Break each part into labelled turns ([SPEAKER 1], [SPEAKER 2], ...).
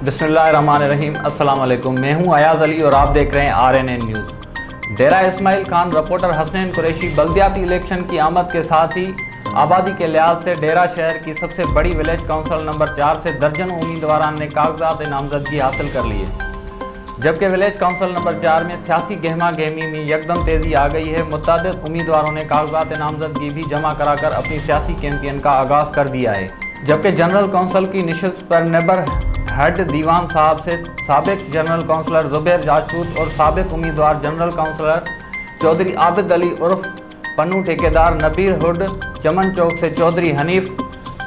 [SPEAKER 1] बिस्मिल्लाहिर्रहमानिर्रहीम। अस्सलाम वालेकुम। मैं हूं अयाज अली और आप देख रहे हैं RNN न्यूज़। डेरा इस्माइल खान रिपोर्टर हसनैन कुरैशी बल्दियाती इलेक्शन की आमद के साथ ही आबादी के लिहाज से डेरा शहर की सबसे बड़ी विलेज काउंसिल नंबर 4 से दर्जनों उम्मीदवारान ने कागजात नामजदगी हासिल कर लिए, जबकि विलेज काउंसिल नंबर 4 में सियासी गहमा गहमी में यकदम तेज़ी आ गई है। मुतअद्दिद उम्मीदवारों ने कागजात नामजदगी भी जमा कराकर अपनी सियासी कैंपेन का आगाज़ कर दिया है, जबकि जनरल काउंसिल की निशस्त पर नेबर हेड दीवान साहब से साबिक जनरल काउंसलर जुबैर राजपूत और साबिक उम्मीदवार जनरल काउंसलर चौधरी आबिद अली उर्फ पन्नू ठेकेदार नबीर हुड चमन चौक से चौधरी हनीफ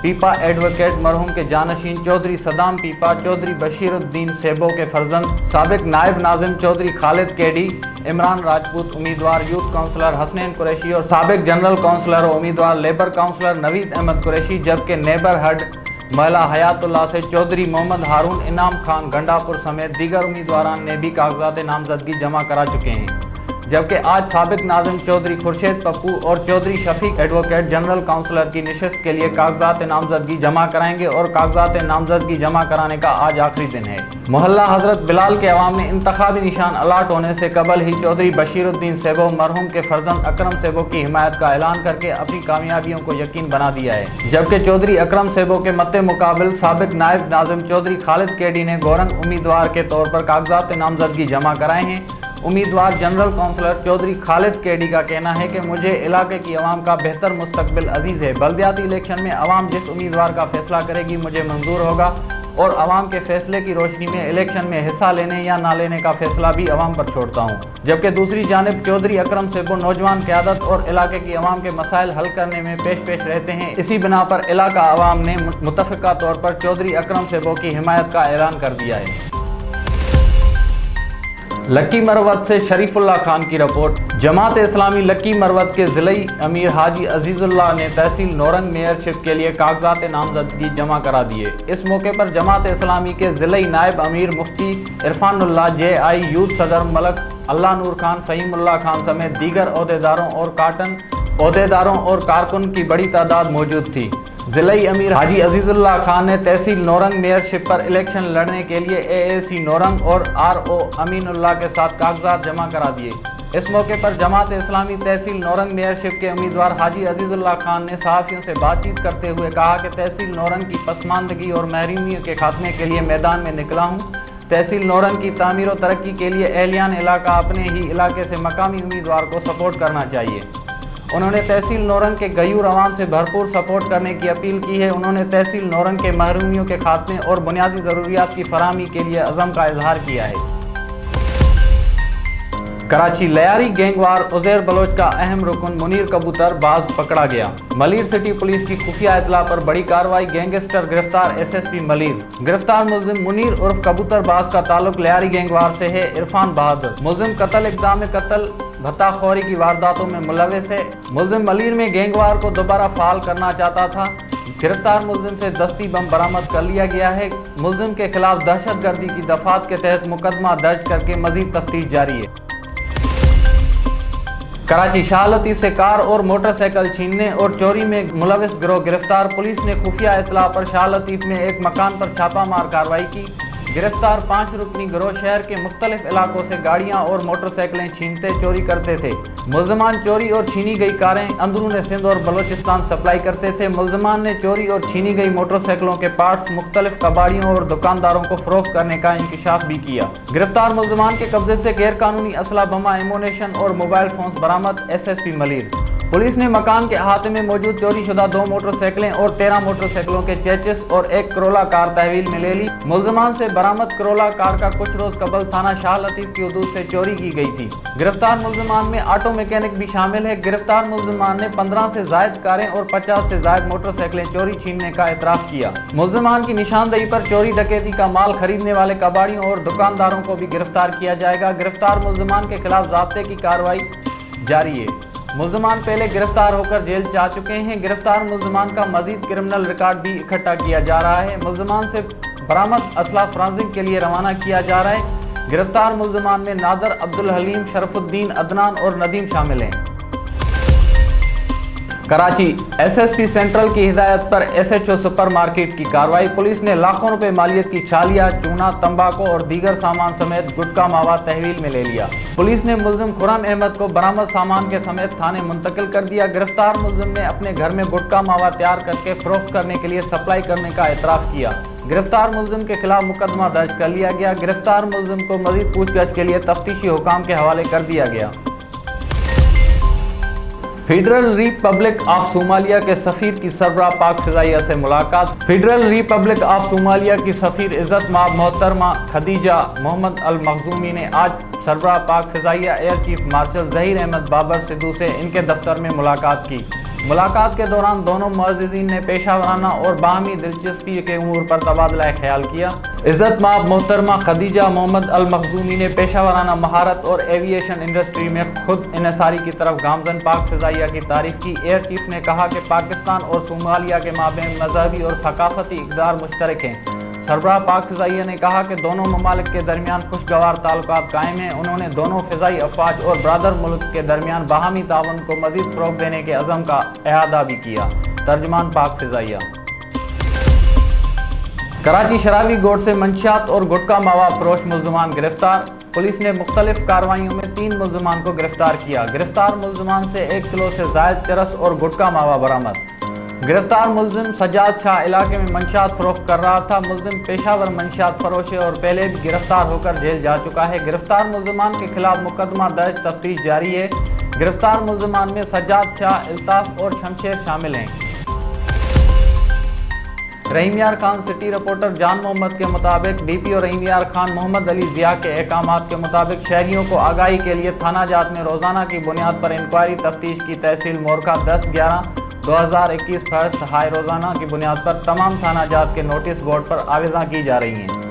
[SPEAKER 1] पीपा एडवोकेट मरहूम के जानशीन चौधरी सदाम पीपा चौधरी बशीरुद्दीन सेबो के फर्जंद साबिक नायब नाजिम चौधरी खालिद केडी इमरान राजपूत उम्मीदवार यूथ काउंसलर हसनैन कुरैशी और साबिक जनरल काउंसलर और उम्मीदवार लेबर काउंसलर नवीद अहमद कुरैशी, जबकि नेबर हेड महिला हयातुल्लाह से चौधरी मोहम्मद हारून इनाम खान गंडापुर समेत दीगर उम्मीदवारान ने भी कागजात नामजदगी जमा करा चुके हैं, जबकि आज साबिक नाजिम चौधरी खुर्शीद पप्पू और Chaudhry Shafiq advocate general councillor की निशस्त के लिए कागजात नामजदगी जमा कराएंगे और कागजात नामजदगी जमा कराने का आज आखिरी दिन है। मोहल्ला हजरत बिलाल के अवाम ने इंतखाबी निशान अलाट होने से कबल ही चौधरी बशीरुद्दीन सेबो मरहूम के फर्जंद अकरम सेबो की हिमायत का ऐलान करके अपनी कामयाबियों को यकीन बना दिया है, जबकि चौधरी अकरम सेबो के मद्दे मुकाबिल साबिक नायब नाजिम चौधरी खालिद केडी ने गौरंग उम्मीदवार के तौर पर कागजात नामजदगी जमा कराए हैं। उम्मीदवार general councillor Chaudhry Khalid KD का कहना है कि मुझे इलाके की आवाम का बेहतर मुस्तकबिल अजीज़ है। बल्दियाती इलेक्शन में आवाम जिस उम्मीदवार का फैसला करेगी मुझे मंजूर होगा और आवाम के फैसले की रोशनी में इलेक्शन में हिस्सा लेने या ना लेने का फैसला भी आवाम पर छोड़ता हूँ। जबकि दूसरी जानिब चौधरी अकरम सेबो नौजवान क़यादत और इलाके की आवाम के मसाइल हल करने में पेश रहते हैं। इसी बिना पर इलाका आवाम ने मुतफ़िका तौर पर चौधरी अकरम सेबो की हिमायत का ऐलान कर दिया है। लक्की मरवत से शरीफुल्लाह खान की रिपोर्ट। जमात इस्लामी लक्की मरवत के ज़िलई अमीर हाजी अजीज़ुल्लाह ने तहसील नौरंग मेयरशिप के लिए कागजात नामजदगी जमा करा दिए। इस मौके पर जमात इस्लामी के ज़िलई नायब अमीर मुफ्ती इरफानुल्लाह JI यूथ सदर मलक अल्लाह नूर खान फ़हीमुल्लाह खान समेत दीगर ओहदेदारों और कारकुन की बड़ी तादाद मौजूद थी। ज़िलई अमीर हाजी अजीज़ुल्लाह खान ने तहसील नौरंग मेयरशिप पर इलेक्शन लड़ने के लिए AAC नौरंग और RO अमीनुल्लाह के साथ कागजात जमा करा दिए। इस मौके पर जमात इस्लामी तहसील नौरंग मेयरशिप के उम्मीदवार हाजी अजीज़ुल्लाह खान ने सहाफ़ियों से बातचीत करते हुए कहा कि तहसील नौरंग की पसमानदगी और महरूमियों के खात्मे के लिए मैदान में निकला हूँ। तहसील नौरंग की तामीर और तरक्की के लिए अहलियान इलाका अपने ही इलाके से मकामी उम्मीदवार को सपोर्ट करना चाहिए। उन्होंने तहसील नौरंग के गयूर अवाम से भरपूर सपोर्ट करने की अपील की है। उन्होंने तहसील नौरंग के महरूमियों के खात्मे और बुनियादी ज़रूरियात की फराहमी के लिए अज़म का इजहार किया है। कराची लयारी गैंगवार उज़ैर बलोच का अहम रुकन मुनीर कबूतर बाज पकड़ा गया। मलीर सिटी पुलिस की खुफिया इतला पर बड़ी कार्रवाई, गैंगस्टर गिरफ्तार SSP मलीर। गिरफ्तार मुलजिम मुनीर उर्फ कबूतर बाज का ताल्लुक लयारी गैंगवार से है। इरफान बहादुर मुलजिम कत्ल इक़दाम कत्ल भत्ताखोरी की वारदातों में मुलविस है। मुलजिम मलीर में गैंगवार को दोबारा फाल करना चाहता था। गिरफ्तार मुलजिम से दस्ती बम बरामद कर लिया गया है। मुलजिम के खिलाफ दहशतगर्दी की दफात के तहत मुकदमा दर्ज करके मजीद तफ्तीश जारी है। कराची शाह लतीफ़ से कार और मोटरसाइकिल छीनने और चोरी में मुलविस गिरोह गिरफ्तार। पुलिस ने खुफिया इतला पर शाह लतीफ़ में एक मकान पर छापामार कार्रवाई की। गिरफ्तार 5 रुकनी गिरोह शहर के मुख्तलिफ इलाकों से गाड़ियां और मोटरसाइकिलें छीनते चोरी करते थे। मुलजमान चोरी और छीनी गई कारें अंदरून सिंध और बलोचिस्तान सप्लाई करते थे। मुलजमान ने चोरी और छीनी गई मोटरसाइकिलों के पार्ट्स मुख्तलिफ कबाड़ियों और दुकानदारों को फरोख्त करने का इंकशाफ भी किया। गिरफ्तार मुलजमान के कब्जे से गैर कानूनी असला बमा एमोनेशन और मोबाइल फोन बरामद। SSP मलीर। पुलिस ने मकान के अहाते में मौजूद चोरी शुदा 2 मोटरसाइकिलें और 13 मोटरसाइकिलों के चेचिस और 1 करोला कार तहवील में ले ली। मुलजमान से बरामद करोला कार का कुछ रोज कबल थाना शाह लतीफ़ की हदूद से चोरी की गई थी। गिरफ्तार मुलजमान में ऑटो मैकेनिक भी शामिल है। गिरफ्तार मुलजमान ने 15 से जायद कारें और 50 से जायद मोटरसाइकिलें चोरी छीनने का एतराफ़ किया। मुलजमान की निशानदेही पर चोरी डकैती का माल खरीदने वाले कबाड़ियों और दुकानदारों को भी गिरफ्तार किया जाएगा। गिरफ्तार मुलजमान के खिलाफ ज़ाब्ते की कार्रवाई जारी है। मुलजमान पहले गिरफ्तार होकर जेल जा चुके हैं। गिरफ्तार मुलजमान का मजीद क्रिमिनल रिकॉर्ड भी इकट्ठा किया जा रहा है। मुलजमान से बरामद असला फ्रांसिंग के लिए रवाना किया जा रहा है। गिरफ्तार मुलजमान में नादर, अब्दुल हलीम, शरफुद्दीन, अदनान और नदीम शामिल हैं। कराची SSP सेंट्रल की हिदायत पर SHO सुपर मार्केट की कार्रवाई। पुलिस ने लाखों रुपए मालियत की छालिया, चूना, तंबाकू और दीगर सामान समेत गुटखा मावा तहवील में ले लिया। पुलिस ने मुलजिम खुर्रम अहमद को बरामद सामान के समेत थाने मुंतकिल कर दिया। गिरफ्तार मुलजिम ने अपने घर में गुटखा मावा तैयार करके फरोख्त करने के लिए सप्लाई करने का एतराफ़ किया। गिरफ्तार मुलजिम के खिलाफ मुकदमा दर्ज कर लिया गया। गिरफ्तार मुलजिम को मजीद पूछताछ के लिए तफ्तीशी हुकाम के हवाले कर दिया गया। फेडरल रिपब्लिक ऑफ सोमालिया के सफीर की सरबराह पाक फिजाइया से मुलाकात। फेडरल रिपब्लिक ऑफ सोमालिया की सफीर इज़्ज़त माब मोहतरमा खदीजा मोहम्मद अल मखजूमी ने आज सरबराह पाक फिजाइया air chief marshal Zaheer Ahmed Babar Sidhu से इनके दफ्तर में मुलाकात की। मुलाकात के दौरान दोनों मुअज़्ज़िज़ीन ने पेशा वराना और बाहमी दिलचस्पी के उमूर पर तबादला ख्याल किया। इज़्ज़त माब मोहतरमा खदीजा मोहम्मद अल मखजूमी ने पेशा वराना महारत और एविएशन इंडस्ट्री में खुद इन्हिसारी की तरफ गामजन पाक फिजाइया की तारीफ की। एयर चीफ ने कहा कि पाकिस्तान और सोमालिया के माबैन मजहबी और सकाफती इक़दार मुश्तरक हैं। सरबराह पाक फिजाइया ने कहा कि दोनों ममालिक के दरमियान खुशगवार ताल्लुकात कायम हैं। उन्होंने दोनों फ़िज़ाई अफवाज और ब्रदर मुल्क के दरमियान बाहमी तावन को मज़ीद फ़रोग़ देने के अज़म का इहादा भी किया। तर्जमान पाक फिजाइया। कराची शराबी गोड से मंशियात और गुटखा मावा फरोश मुल्ज़िमान गिरफ्तार। पुलिस ने मुख्तलिफ कार्रवाइयों में 3 मुल्ज़िमान को गिरफ्तार किया। गिरफ्तार मुल्ज़िमान से 1 किलो से ज़ायद चरस और गुटखा मावा बरामद। गिरफ्तार मुल्जिम सज्जाद शाह इलाके में मंशियात फरोख्त कर रहा था। मुल्जिम पेशावर मंशियात फरोश है और पहले भी गिरफ्तार होकर जेल जा चुका है। गिरफ्तार मुल्जिमान के खिलाफ मुकदमा दर्ज, तफ्तीश जारी है। गिरफ्तार मुल्जिमान में सज्जाद शाह, इल्ताफ और शमशेर शामिल हैं। रहीम यार खान सिटी रिपोर्टर जान मोहम्मद के मुताबिक DPO रहीम यार खान मोहम्मद अली ज़िया के अहकामात के मुताबिक शहरियों को आगाही के लिए थाना जात में रोज़ाना की बुनियाद पर इंक्वायरी तफ्तीश की तहसील मोरखा 10/11/2021 फर्स्ट हाई रोज़ाना की बुनियाद पर तमाम थाना जात के नोटिस बोर्ड पर आवेज़ा की जा रही हैं।